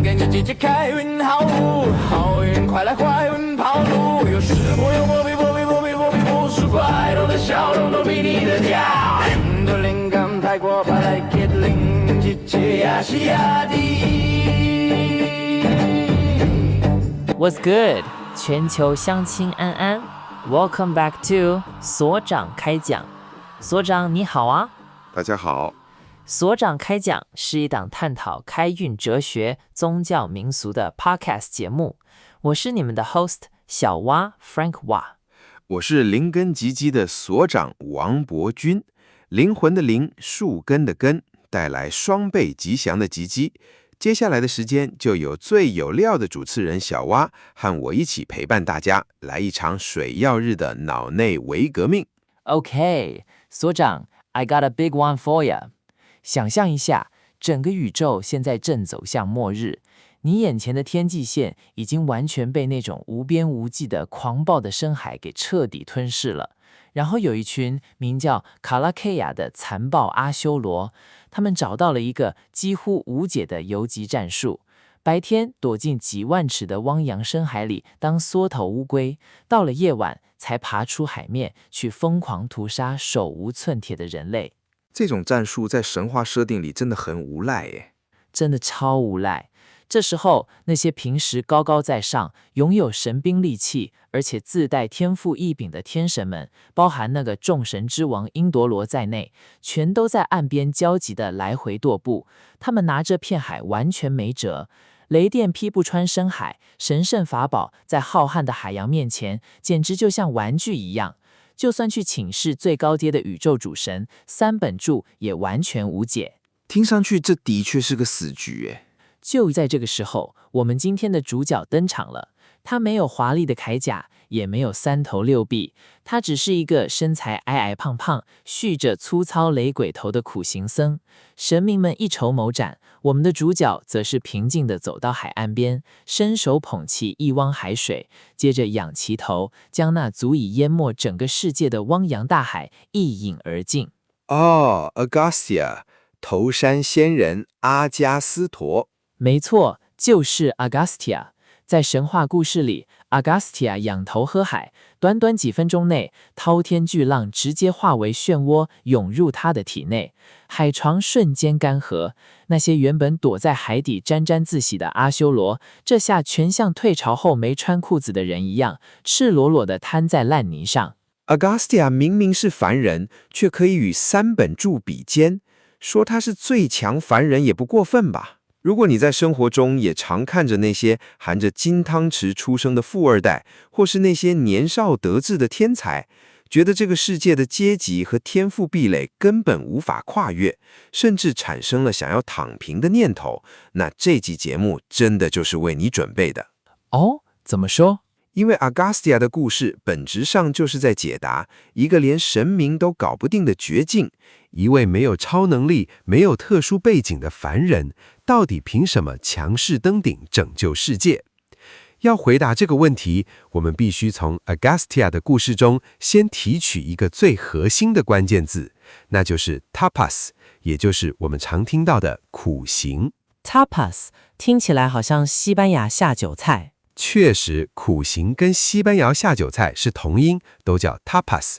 跟着季节开运好路，好运快来坏运跑路，有时不用波比波比波比波比不是怪，都的笑容都比你的假。你的灵感太过派来 get 灵，季节呀西呀地。What's good？ 全球乡亲安安 ，Welcome back to 所长开讲。所长你好啊！大家好。所长开讲是一档探讨开运哲学、宗教民俗的 podcast 节目。我是你们的 host 小蛙 Frank 蛙。我是灵根吉基的所长王伯钧，灵魂的灵，树根的根，带来双倍吉祥的吉基。接下来的时间就有最有料的主持人小蛙和我一起陪伴大家，来一场水曜日的脑内微革命。OK， 所长 I got a big one for you。想象一下，整个宇宙现在正走向末日，你眼前的天际线已经完全被那种无边无际的狂暴的深海给彻底吞噬了。然后有一群名叫卡拉 K 亚的残暴阿修罗，他们找到了一个几乎无解的游击战术。白天躲进几万尺的汪洋深海里当缩头乌龟，到了夜晚才爬出海面去疯狂屠杀手无寸铁的人类。这种战术在神话设定里真的很无赖耶，真的超无赖。这时候，那些平时高高在上、拥有神兵利器，而且自带天赋异禀的天神们，包含那个众神之王因铎罗在内，全都在岸边焦急地来回踱步。他们拿着片海完全没辙，雷电劈不穿深海，神圣法宝在浩瀚的海洋面前，简直就像玩具一样。就算去请示最高阶的宇宙主神三本柱，也完全无解。听上去这的确是个死局耶。就在这个时候，我们今天的主角登场了。他没有华丽的铠甲，也没有三头六臂，他只是一个身材矮矮胖胖、蓄着粗糙雷鬼头的苦行僧。神明们一筹谋展，我们的主角则是平静地走到海岸边，伸手捧起一汪海水，接着仰其头，将那足以淹没整个世界的汪洋大海一饮而尽。哦 Agastya， 头山仙人阿加斯陀。没错，就是 Agastya。在神话故事里， Agastya 仰头喝海，短短几分钟内，滔天巨浪直接化为漩涡，涌入他的体内，海床瞬间干涸。那些原本躲在海底沾沾自喜的阿修罗，这下全像退潮后没穿裤子的人一样，赤裸裸地瘫在烂泥上。Agastya 明明是凡人，却可以与三本柱比肩，说他是最强凡人也不过分吧。如果你在生活中也常看着那些含着金汤匙出生的富二代，或是那些年少得志的天才，觉得这个世界的阶级和天赋壁垒根本无法跨越，甚至产生了想要躺平的念头，那这集节目真的就是为你准备的。哦，怎么说？因为 Agastya 的故事本质上就是在解答一个连神明都搞不定的绝境，一位没有超能力、没有特殊背景的凡人，到底凭什么强势登顶拯救世界？要回答这个问题，我们必须从 Agastya 的故事中先提取一个最核心的关键字，那就是 tapas， 也就是我们常听到的苦行。 Tapas 听起来好像西班牙下酒菜。确实，苦行跟西班牙下酒菜是同音，都叫 tapas，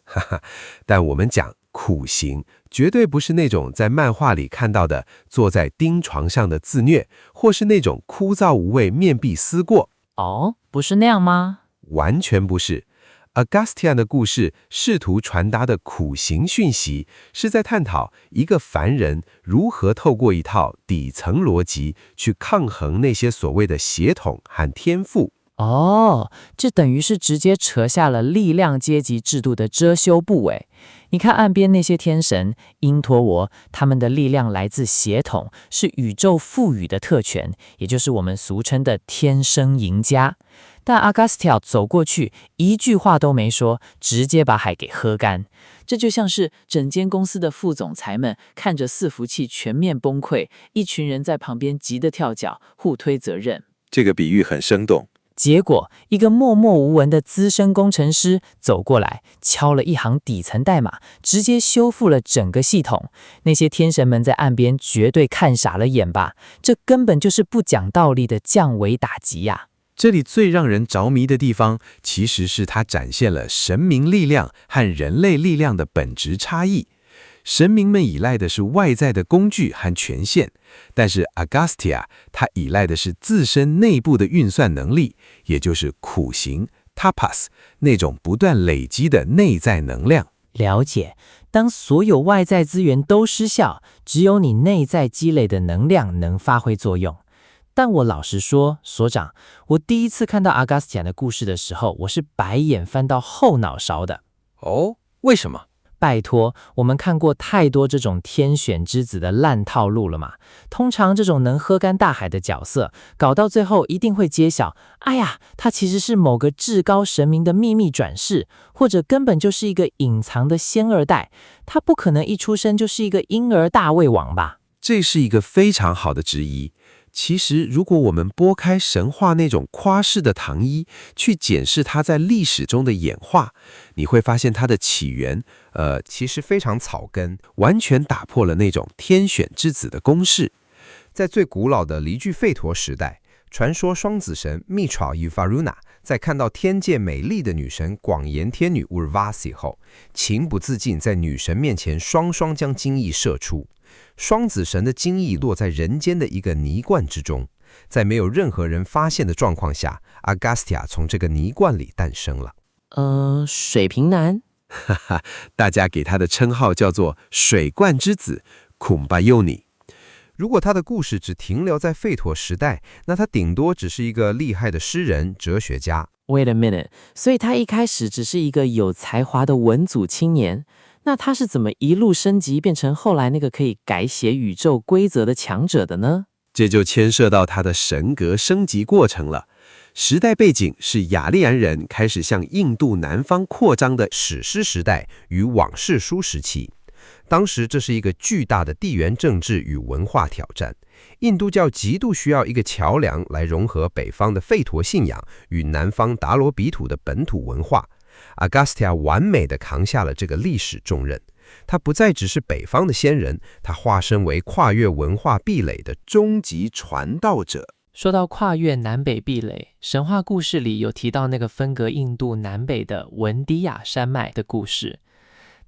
但我们讲苦行，绝对不是那种在漫画里看到的坐在钉床上的自虐，或是那种枯燥无味面壁思过。哦，不是那样吗？完全不是。Agastya 的故事试图传达的苦行讯息，是在探讨一个凡人如何透过一套底层逻辑去抗衡那些所谓的血统和天赋。哦，这等于是直接扯下了力量阶级制度的遮羞布诶。你看岸边那些天神因陀罗，他们的力量来自血统，是宇宙赋予的特权，也就是我们俗称的天生赢家。但阿加斯特走过去，一句话都没说，直接把海给喝干。这就像是整间公司的副总裁们看着伺服器全面崩溃，一群人在旁边急得跳脚，互推责任。这个比喻很生动。结果，一个默默无闻的资深工程师走过来，敲了一行底层代码，直接修复了整个系统。那些天神们在岸边绝对看傻了眼吧？这根本就是不讲道理的降维打击呀！这里最让人着迷的地方，其实是它展现了神明力量和人类力量的本质差异。神明们依赖的是外在的工具和权限，但是 Agastya 他依赖的是自身内部的运算能力，也就是苦行 tapas 那种不断累积的内在能量。了解，当所有外在资源都失效，只有你内在积累的能量能发挥作用。但我老实说，所长，我第一次看到 Agastya 的故事的时候，我是白眼翻到后脑勺的。哦，为什么？拜托，我们看过太多这种天选之子的烂套路了嘛。通常这种能喝干大海的角色，搞到最后一定会揭晓，哎呀，他其实是某个至高神明的秘密转世，或者根本就是一个隐藏的仙二代，他不可能一出生就是一个婴儿大胃王吧？这是一个非常好的质疑。其实，如果我们拨开神话那种夸饰的糖衣，去检视它在历史中的演化，你会发现它的起源，其实非常草根，完全打破了那种天选之子的公式。在最古老的离居吠陀时代，传说双子神 Mitra 与 Varuna 在看到天界美丽的女神广颜天女 Urvasi 后，情不自禁在女神面前双双将精液射出。双子神的精液落在人间的一个泥罐之中，在没有任何人发现的状况下， Agastya 从这个泥罐里诞生了。水瓶男？哈哈，大家给他的称号叫做水罐之子 Kumbhayoni。如果他的故事只停留在吠陀时代，那他顶多只是一个厉害的诗人、哲学家。Wait a minute， 所以他一开始只是一个有才华的文组青年，那他是怎么一路升级变成后来那个可以改写宇宙规则的强者的呢？这就牵涉到他的神格升级过程了。时代背景是雅利安人开始向印度南方扩张的史诗时代与往世书时期。当时这是一个巨大的地缘政治与文化挑战，印度教极度需要一个桥梁来融合北方的吠陀信仰与南方达罗比土的本土文化。Agastya 完美地扛下了这个历史重任，他不再只是北方的仙人，他化身为跨越文化壁垒的终极传道者。说到跨越南北壁垒，神话故事里有提到那个分隔印度南北的文迪亚山脉的故事。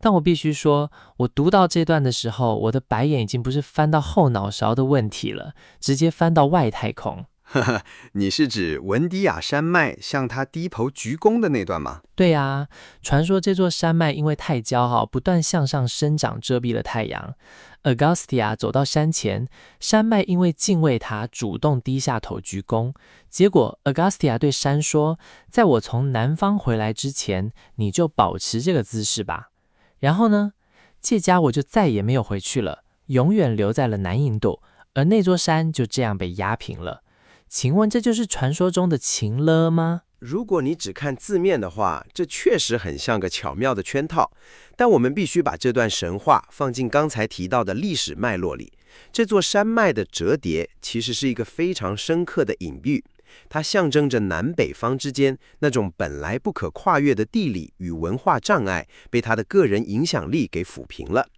但我必须说，我读到这段的时候，我的白眼已经不是翻到后脑勺的问题了，直接翻到外太空。你是指文迪亚山脉向他低头鞠躬的那段吗？对啊，传说这座山脉因为太骄傲，不断向上生长，遮蔽了太阳。Agastya 走到山前，山脉因为敬畏他，主动低下头鞠躬。结果 Agastya 对山说：“在我从南方回来之前，你就保持这个姿势吧。”然后呢，这家我就再也没有回去了，永远留在了南印度，而那座山就这样被压平了。请问这就是传说中的情勒吗？如果你只看字面的话，这确实很像个巧妙的圈套，但我们必须把这段神话放进刚才提到的历史脉络里。这座山脉的折叠其实是一个非常深刻的隐喻，它象征着南北方之间那种本来不可跨越的地理与文化障碍，被他的个人影响力给抚平了。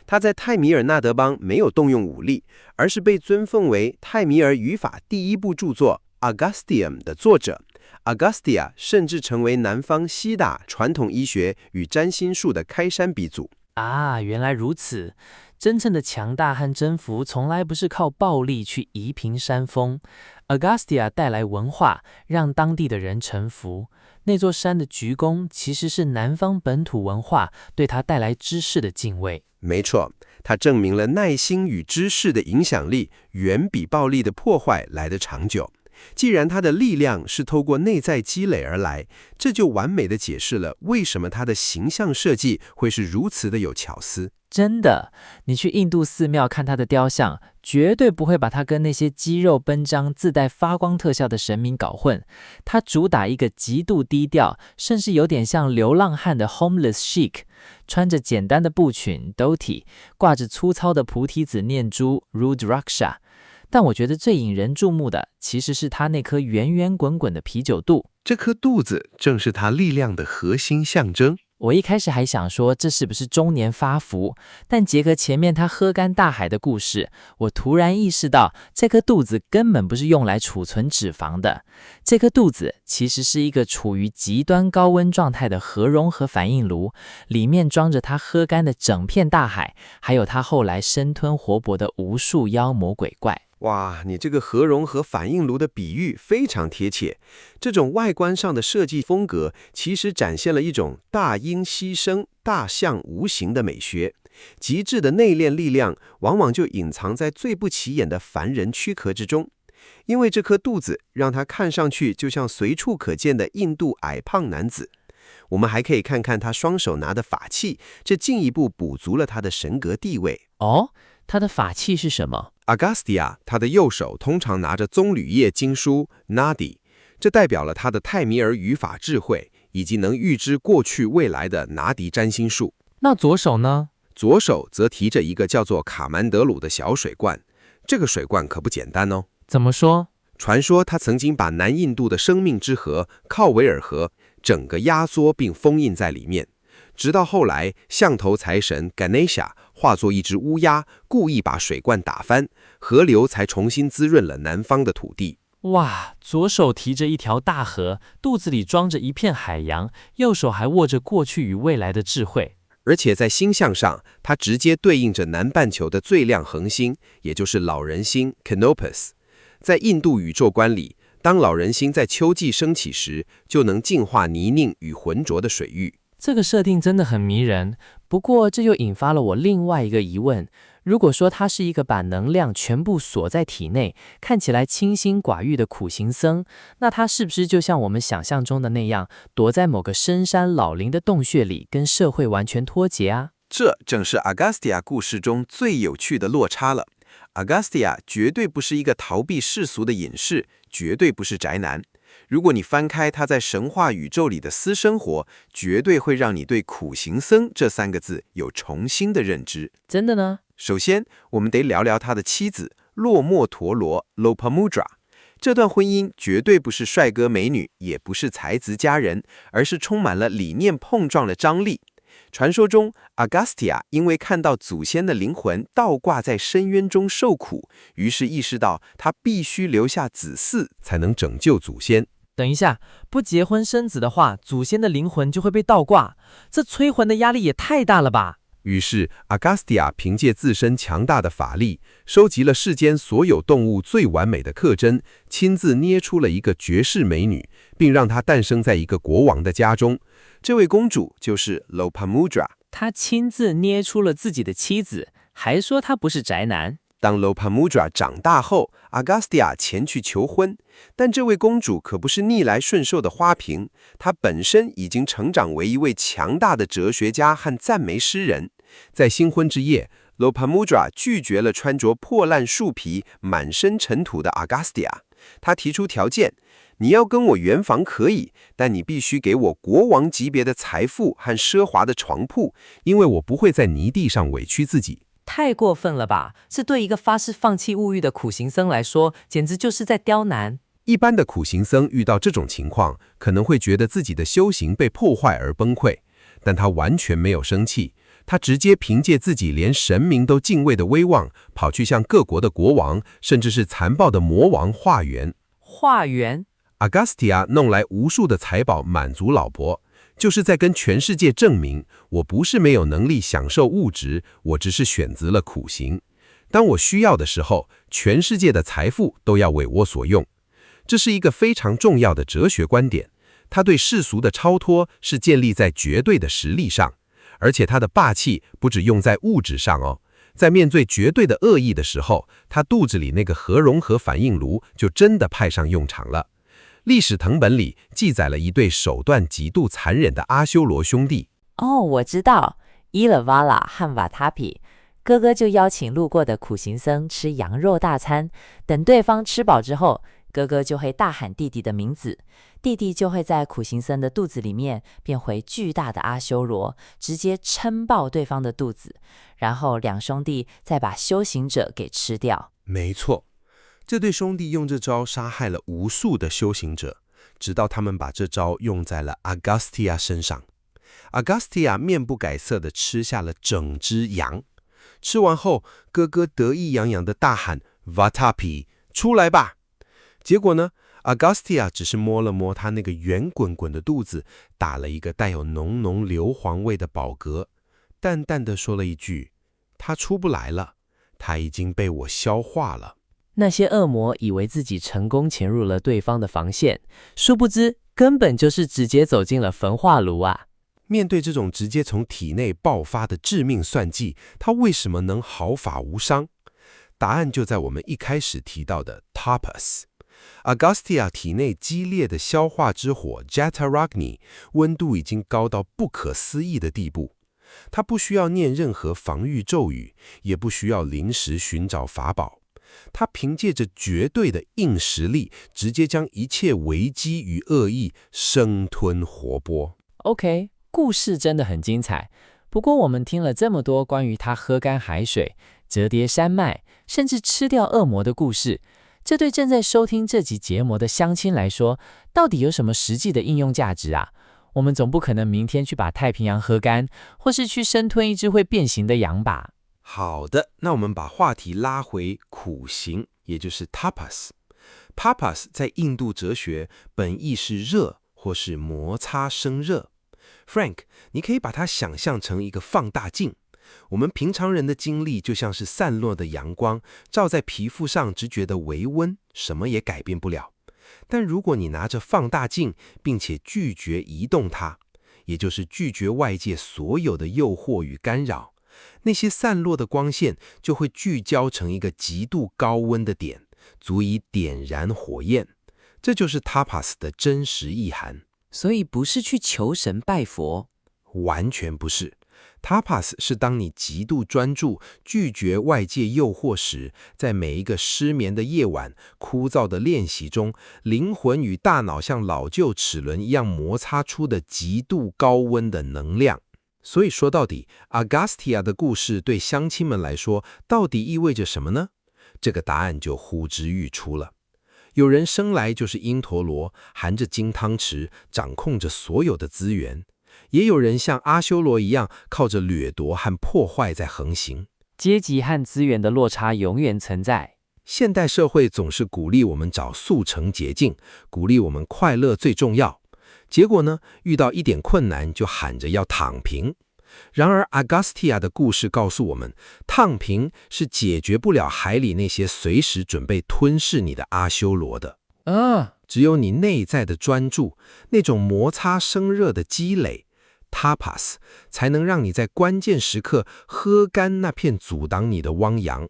他在泰米尔纳德邦没有动用武力，而是被尊奉为泰米尔语法第一部著作 Agastya 的作者。Agastya 甚至成为南方西大传统医学与占星术的开山鼻祖。啊，原来如此。真正的强大和征服从来不是靠暴力去夷平山峰。Agastya 带来文化，让当地的人臣服。那座山的鞠躬其实是南方本土文化对他带来知识的敬畏。没错，它证明了耐心与知识的影响力远比暴力的破坏来得长久。既然它的力量是透过内在积累而来，这就完美地解释了为什么它的形象设计会是如此的有巧思。真的，你去印度寺庙看他的雕像，绝对不会把他跟那些肌肉奔张、自带发光特效的神明搞混。他主打一个极度低调，甚至有点像流浪汉的 homeless chic， 穿着简单的布裙 dhoti， 挂着粗糙的菩提子念珠 Rudraksha。但我觉得最引人注目的其实是他那颗圆圆滚滚的啤酒肚。这颗肚子正是他力量的核心象征。我一开始还想说这是不是中年发福，但结合前面他喝干大海的故事，我突然意识到这颗肚子根本不是用来储存脂肪的，这颗肚子其实是一个处于极端高温状态的核融合反应炉，里面装着他喝干的整片大海，还有他后来生吞活剥的无数妖魔鬼怪。哇，你这个核融合反应炉的比喻非常贴切。这种外观上的设计风格，其实展现了一种大音希声、大象无形的美学。极致的内敛力量，往往就隐藏在最不起眼的凡人躯壳之中。因为这颗肚子，让他看上去就像随处可见的印度矮胖男子。我们还可以看看他双手拿的法器，这进一步补足了他的神格地位。哦，他的法器是什么？阿加斯蒂亚，他的右手通常拿着棕榈叶经书 Nadi， 这代表了他的泰米尔语法智慧，以及能预知过去未来的拿迪占星术。那左手呢？左手则提着一个叫做卡曼德鲁的小水罐，这个水罐可不简单哦。怎么说？传说他曾经把南印度的生命之河靠维尔河整个压缩并封印在里面，直到后来象头财神 Ganesha 化作一只乌鸦，故意把水罐打翻，河流才重新滋润了南方的土地。哇，左手提着一条大河，肚子里装着一片海洋，右手还握着过去与未来的智慧。而且在星象上，它直接对应着南半球的最亮恒星，也就是老人星 Canopus。在印度宇宙观里，当老人星在秋季升起时，就能净化泥泞与浑浊的水域。这个设定真的很迷人，不过这又引发了我另外一个疑问。如果说他是一个把能量全部锁在体内，看起来清心寡欲的苦行僧，那他是不是就像我们想象中的那样，躲在某个深山老林的洞穴里，跟社会完全脱节啊？这正是阿加斯蒂亚故事中最有趣的落差了。阿加斯蒂亚绝对不是一个逃避世俗的隐士，绝对不是宅男。如果你翻开他在神话宇宙里的私生活，绝对会让你对苦行僧这3个字有重新的认知。真的呢？首先，我们得聊聊他的妻子洛莫陀罗 Lopamudra。这段婚姻绝对不是帅哥美女，也不是才子佳人，而是充满了理念碰撞的张力。传说中，阿加斯蒂亚因为看到祖先的灵魂倒挂在深渊中受苦，于是意识到他必须留下子嗣才能拯救祖先。等一下，不结婚生子的话，祖先的灵魂就会被倒挂，这催魂的压力也太大了吧？于是，阿加斯蒂亚凭借自身强大的法力，收集了世间所有动物最完美的刻针，亲自捏出了一个绝世美女，并让她诞生在一个国王的家中。这位公主就是 Lopamudra。他亲自捏出了自己的妻子，还说他不是宅男。当 Lopamudra 长大后，阿加斯蒂亚前去求婚，但这位公主可不是逆来顺受的花瓶，她本身已经成长为一位强大的哲学家和赞美诗人。在新婚之夜， Lopamudra 拒绝了穿着破烂树皮、满身尘土的阿加斯蒂亚，她提出条件：你要跟我圆房可以，但你必须给我国王级别的财富和奢华的床铺，因为我不会在泥地上委屈自己。太过分了吧！这对一个发誓放弃物欲的苦行僧来说，简直就是在刁难。一般的苦行僧遇到这种情况，可能会觉得自己的修行被破坏而崩溃，但他完全没有生气，他直接凭借自己连神明都敬畏的威望，跑去向各国的国王，甚至是残暴的魔王化缘。化缘？阿加斯蒂亚弄来无数的财宝满足老婆，就是在跟全世界证明，我不是没有能力享受物质，我只是选择了苦行。当我需要的时候，全世界的财富都要为我所用。这是一个非常重要的哲学观点，他对世俗的超脱是建立在绝对的实力上，而且他的霸气不只用在物质上哦，在面对绝对的恶意的时候，他肚子里那个核融合反应炉就真的派上用场了。历史藤本里记载了一对手段极度残忍的阿修罗兄弟。哦，我知道，伊勒瓦拉和瓦塔皮，哥哥就邀请路过的苦行僧吃羊肉大餐，等对方吃饱之后，哥哥就会大喊弟弟的名字，弟弟就会在苦行僧的肚子里面变回巨大的阿修罗，直接撑爆对方的肚子，然后两兄弟再把修行者给吃掉。没错，这对兄弟用这招杀害了无数的修行者，直到他们把这招用在了 Agastya 身上。Agastya 面不改色地吃下了整只羊。吃完后，哥哥得意洋洋地大喊 Vatapi， 出来吧！结果呢， Agastya 只是摸了摸他那个圆滚滚的肚子，打了一个带有浓浓硫磺味的饱嗝，淡淡地说了一句：他出不来了，他已经被我消化了。那些恶魔以为自己成功潜入了对方的防线，殊不知根本就是直接走进了焚化炉啊！面对这种直接从体内爆发的致命算计，他为什么能毫发无伤？答案就在我们一开始提到的 Tapas。Agastya 体内激烈的消化之火 Jataragni 温度已经高到不可思议的地步，他不需要念任何防御咒语，也不需要临时寻找法宝，他凭借着绝对的硬实力，直接将一切危机与恶意生吞活剥。 OK， 故事真的很精彩。不过我们听了这么多关于他喝干海水、折叠山脉，甚至吃掉恶魔的故事，这对正在收听这集节目的乡亲来说，到底有什么实际的应用价值啊？我们总不可能明天去把太平洋喝干，或是去生吞一只会变形的羊吧？好的，那我们把话题拉回苦行，也就是 tapas。tapas 在印度哲学本意是热或是摩擦生热。Frank， 你可以把它想象成一个放大镜。我们平常人的精力就像是散落的阳光，照在皮肤上只觉得微温，什么也改变不了。但如果你拿着放大镜，并且拒绝移动它，也就是拒绝外界所有的诱惑与干扰，那些散落的光线就会聚焦成一个极度高温的点，足以点燃火焰。这就是 tapas 的真实意涵。所以不是去求神拜佛，完全不是。Tapas 是当你极度专注，拒绝外界诱惑时，在每一个失眠的夜晚、枯燥的练习中，灵魂与大脑像老旧齿轮一样摩擦出的极度高温的能量。所以说到底， Agastya 的故事对乡亲们来说，到底意味着什么呢？这个答案就呼之欲出了。有人生来就是因陀罗，含着金汤匙，掌控着所有的资源。也有人像阿修罗一样，靠着掠夺和破坏在横行。阶级和资源的落差永远存在。现代社会总是鼓励我们找速成捷径，鼓励我们快乐最重要。结果呢，遇到一点困难就喊着要躺平。然而 Agastya 的故事告诉我们，躺平是解决不了海里那些随时准备吞噬你的阿修罗的。只有你内在的专注，那种摩擦生热的积累，Tapas 才能让你在关键时刻喝干那片阻挡你的汪洋。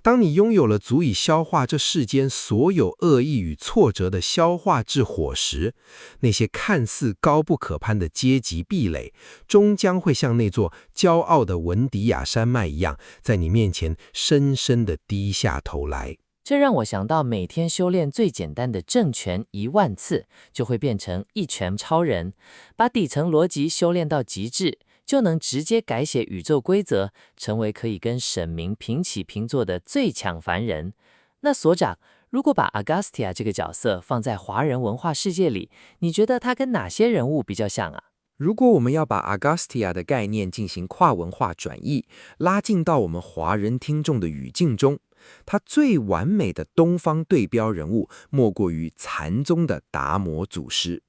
当你拥有了足以消化这世间所有恶意与挫折的消化之火时，那些看似高不可攀的阶级壁垒，终将会像那座骄傲的文迪亚山脉一样，在你面前深深地低下头来。这让我想到，每天修炼最简单的正拳10000次，就会变成一拳超人。把底层逻辑修炼到极致，就能直接改写宇宙规则，成为可以跟神明平起平坐的最强凡人。那所长，如果把 Agastya 这个角色放在华人文化世界里，你觉得他跟哪些人物比较像啊？如果我们要把 Agastya 的概念进行跨文化转译，拉进到我们华人听众的语境中，他最完美的东方对标人物，莫过于禅宗的达摩祖师。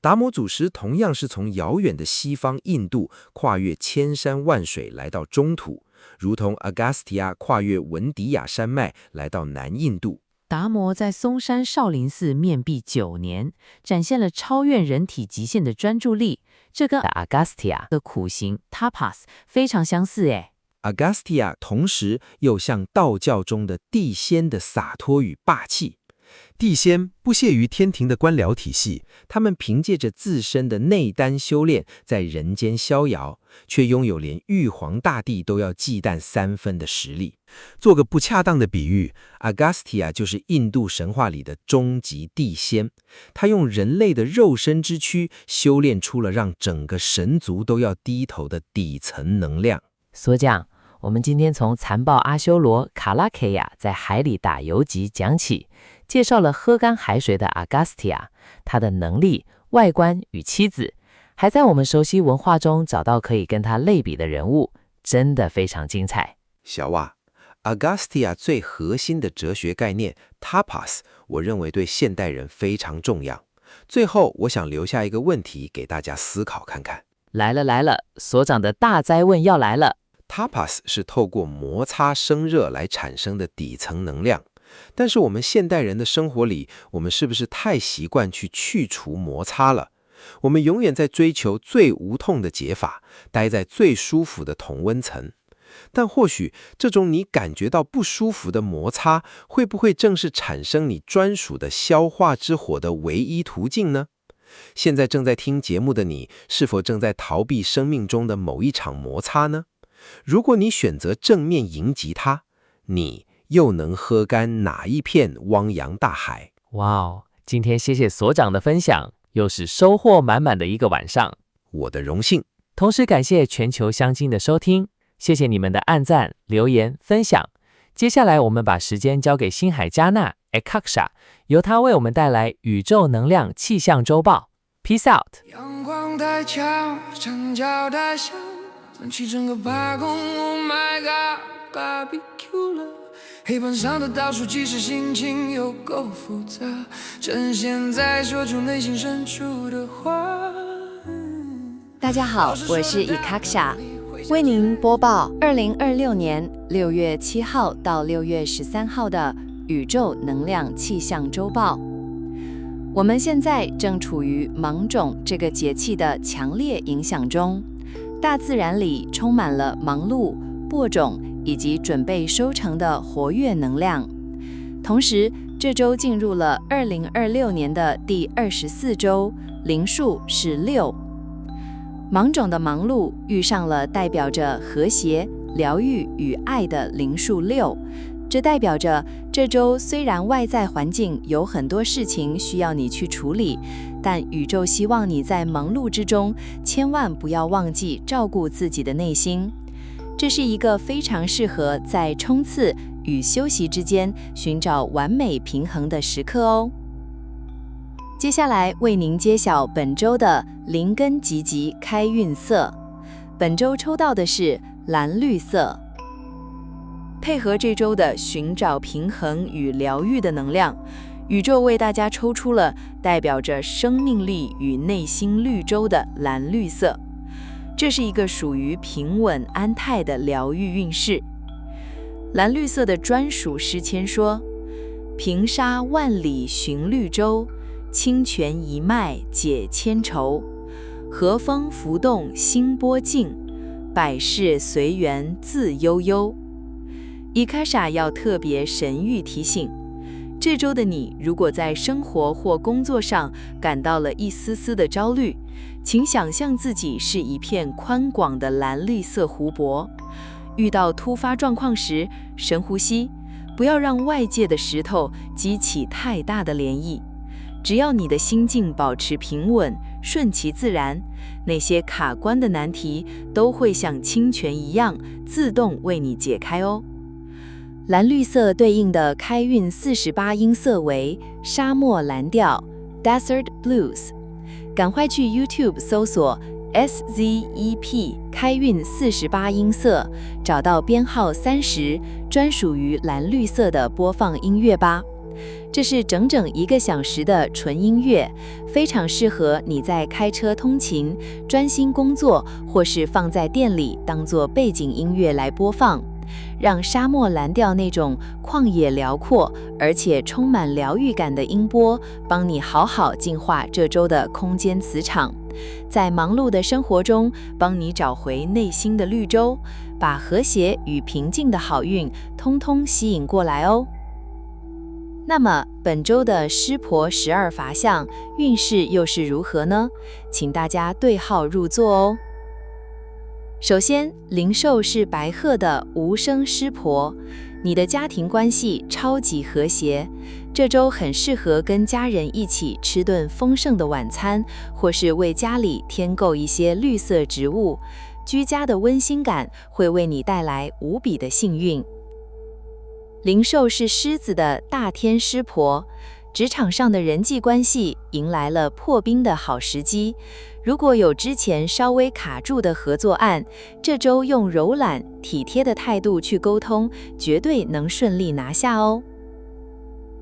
达摩祖师同样是从遥远的西方印度跨越千山万水来到中土，如同 Agastya 跨越文迪亚山脉来到南印度。达摩在嵩山少林寺面壁9年，展现了超越人体极限的专注力，这跟 Agastya 的苦行 Tapas 非常相似诶。Agastya 同时又像道教中的地仙的洒脱与霸气。地仙不屑于天庭的官僚体系，他们凭借着自身的内丹修炼，在人间逍遥，却拥有连玉皇大帝都要忌惮3分的实力。做个不恰当的比喻， Agastya 就是印度神话里的终极地仙，他用人类的肉身之躯修炼出了让整个神族都要低头的底层能量。所讲，我们今天从残暴阿修罗卡拉凯亚在海里打游击讲起，介绍了喝干海水的阿加斯提亚，他的能力、外观与妻子，还在我们熟悉文化中找到可以跟他类比的人物，真的非常精彩。小瓦，Agastya 最核心的哲学概念 Tapas， 我认为对现代人非常重要。最后，我想留下一个问题给大家思考看看。来了，所长的大灾问要来了。Tapas 是透过摩擦生热来产生的底层能量，但是我们现代人的生活里，我们是不是太习惯去除摩擦了？我们永远在追求最无痛的解法，待在最舒服的同温层。但或许这种你感觉到不舒服的摩擦，会不会正是产生你专属的消化之火的唯一途径呢？现在正在听节目的你，是否正在逃避生命中的某一场摩擦呢？如果你选择正面迎击它，你又能喝干哪一片汪洋大海？哇哦，今天谢谢所长的分享，又是收获满满的一个晚上。我的荣幸。同时感谢全球乡亲的收听，谢谢你们的按赞、留言、分享。接下来我们把时间交给星海加纳 Akaksha， 由他为我们带来宇宙能量气象周报。Peace out。阳光太强，墙角太响，暖气整个八公 ，Oh my God，barbecue 了。黑板上的倒数计时，心情有够复杂，趁现在说出内心深处的话。大家好，我是Akaksha，为您播报2026年6月7号到6月13号的宇宙能量气象周报。我们现在正处于芒种这个节气的强烈影响中，大自然里充满了忙碌、播种以及准备收成的活跃能量。同时，这周进入了2026年的第24周，灵数是6。芒种的忙碌遇上了代表着和谐、疗愈与爱的灵数6，这代表着这周虽然外在环境有很多事情需要你去处理，但宇宙希望你在忙碌之中千万不要忘记照顾自己的内心。这是一个非常适合在冲刺与休息之间寻找完美平衡的时刻哦。接下来为您揭晓本周的灵根吉吉开运色，本周抽到的是蓝绿色。配合这周的寻找平衡与疗愈的能量，宇宙为大家抽出了代表着生命力与内心绿洲的蓝绿色。这是一个属于平稳安泰的疗愈运势。蓝绿色的专属诗签说：平沙万里寻绿洲，清泉一脉解千愁，和风浮动心波静，百事随缘自悠悠。伊卡莎要特别神谕提醒，这周的你如果在生活或工作上感到了一丝丝的焦虑，请想象自己是一片宽广的蓝绿色湖泊。遇到突发状况时，深呼吸，不要让外界的石头激起太大的涟漪。只要你的心境保持平稳，顺其自然，那些卡关的难题都会像清泉一样自动为你解开哦。蓝绿色对应的开运48音色为沙漠蓝调 Desert Blues， 赶快去 YouTube 搜索 SZEP 开运48音色，找到编号30，专属于蓝绿色的播放音乐吧。这是整整1个小时的纯音乐，非常适合你在开车通勤、专心工作，或是放在店里当作背景音乐来播放，让沙漠蓝调那种旷野辽阔而且充满疗愈感的音波，帮你好好净化这周的空间磁场，在忙碌的生活中帮你找回内心的绿洲，把和谐与平静的好运通通吸引过来哦。那么本周的湿婆12法相运势又是如何呢？请大家对号入座哦。首先，灵兽是白鹤的无声湿婆，你的家庭关系超级和谐，这周很适合跟家人一起吃顿丰盛的晚餐，或是为家里添购一些绿色植物，居家的温馨感会为你带来无比的幸运。灵兽是狮子的大天师婆，职场上的人际关系迎来了破冰的好时机。如果有之前稍微卡住的合作案，这周用柔软体贴的态度去沟通，绝对能顺利拿下哦。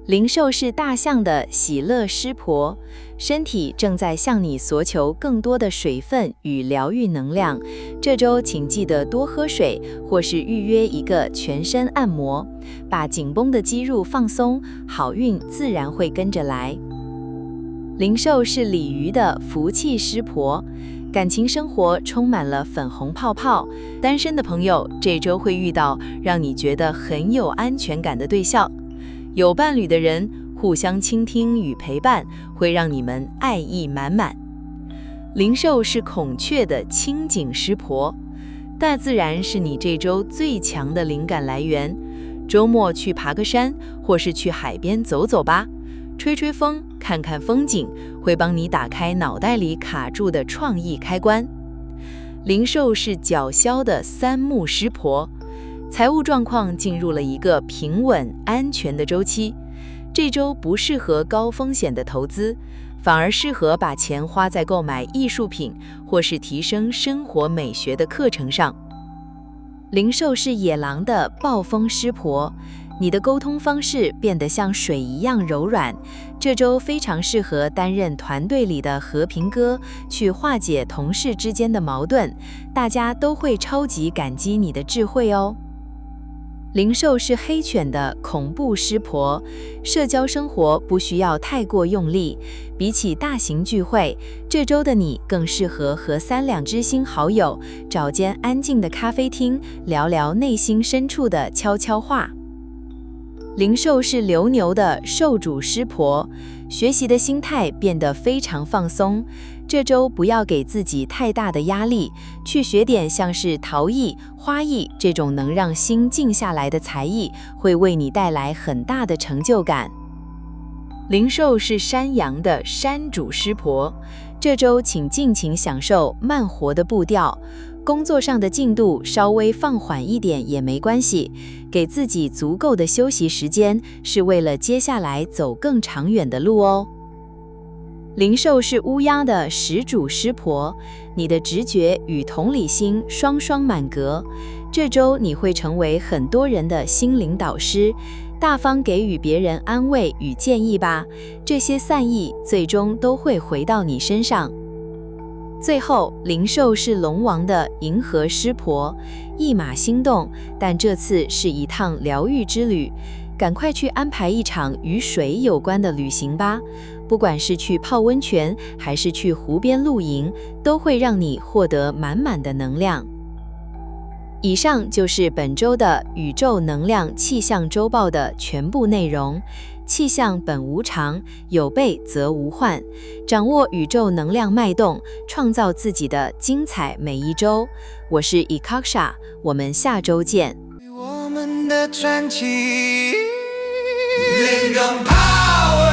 灵兽是大象的喜乐师婆，身体正在向你索求更多的水分与疗愈能量。这周请记得多喝水，或是预约一个全身按摩，把紧绷的肌肉放松，好运自然会跟着来。灵兽是鲤鱼的福气师婆，感情生活充满了粉红泡泡。单身的朋友这周会遇到让你觉得很有安全感的对象。有伴侣的人互相倾听与陪伴，会让你们爱意满满。灵兽是孔雀的清景师婆，大自然是你这周最强的灵感来源。周末去爬个山，或是去海边走走吧，吹吹风，看看风景，会帮你打开脑袋里卡住的创意开关。灵兽是角鸮的三木师婆，财务状况进入了一个平稳安全的周期，这周不适合高风险的投资，反而适合把钱花在购买艺术品或是提升生活美学的课程上。灵兽是野狼的暴风师婆，你的沟通方式变得像水一样柔软，这周非常适合担任团队里的和平鸽，去化解同事之间的矛盾，大家都会超级感激你的智慧哦。灵兽是黑犬的恐怖师婆，社交生活不需要太过用力，比起大型聚会，这周的你更适合和3-2知心好友找间安静的咖啡厅，聊聊内心深处的悄悄话。灵兽是流牛的兽主师婆，学习的心态变得非常放松，这周不要给自己太大的压力，去学点像是陶艺、花艺这种能让心静下来的才艺，会为你带来很大的成就感。灵兽是山羊的山主师婆，这周请尽情享受慢活的步调，工作上的进度稍微放缓一点也没关系，给自己足够的休息时间，是为了接下来走更长远的路哦。灵兽是乌鸦的始祖师婆，你的直觉与同理心双双满格，这周你会成为很多人的心灵导师，大方给予别人安慰与建议吧，这些善意最终都会回到你身上。最后，灵兽是龙王的银河师婆，一马心动，但这次是一趟疗愈之旅，赶快去安排一场与水有关的旅行吧，不管是去泡温泉还是去湖边露营，都会让你获得满满的能量。以上就是本周的宇宙能量气象周报的全部内容。气象本无常，有备则无患。掌握宇宙能量脉动，创造自己的精彩每一周。我是 Ikaksha， 我们下周见。我们的传奇，灵感 power。